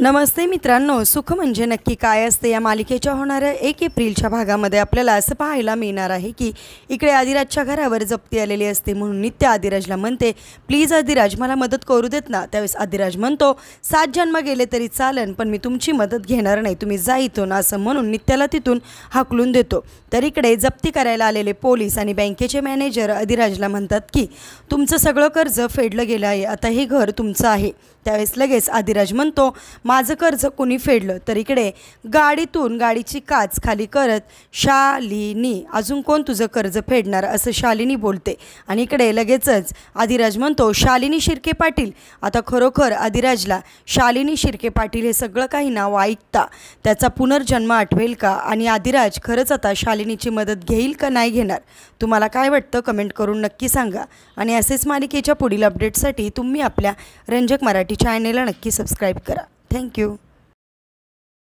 नमस्ते मित्रांनो, सुख म्हणजे नक्की काय असते या मालिकेच्या होणाऱ्या 1 एप्रिलच्या भागामध्ये आपल्याला असं पाहायला मिळणार आहे की इकडे आदिराजच्या घरावर जप्ती आलेली असते। म्हणून नित्या आदिराजला म्हणते, प्लीज आदिराज मला मदत करू देत ना। त्यावेळेस आदिराज म्हणतो, 7 जन्म गेले तरी चालन, पण मी तुमची मदत घेणार नाही, तुम्ही जा इथून, असं म्हणून नित्याला तिथून हाकलून देतो। तर इकडे जप्ती करायला आलेले पोलीस आणि बँकेचे मॅनेजर आदिराजला म्हणतात की तुमचं सगळं कर्ज फेडलं गेलं आहे, आता हे घर तुमचं आहे। त्यावेळेस लगेच आदिराज म्हणतो, माझं कर्ज कोणी फेडलं? तर इकडे गाडीतून गाडीची काच खाली करत शालिनी, अजून कोण तुझं कर्ज फेडणार, असं शालिनी बोलते। आणि इकडे लगेचच आदिराज म्हणतो, शालिनी शिर्के पाटील। आता खरोखर आदिराजला शालिनी शिर्के पाटील हे सगळं काही नाव ऐकता त्याचा पुनर्जन्म आठवेल का, आणि आदिराज खरंच आता शालिनीची मदत घेईल का नाही घेणार? तुम्हाला काय वाटतं कमेंट करून नक्की सांगा। आणि असेच मालिकेच्या पुढील अपडेटसाठी तुम्ही आपल्या रंजक मराठी चॅनेलला नक्की सबस्क्राईब करा। थँक्यू।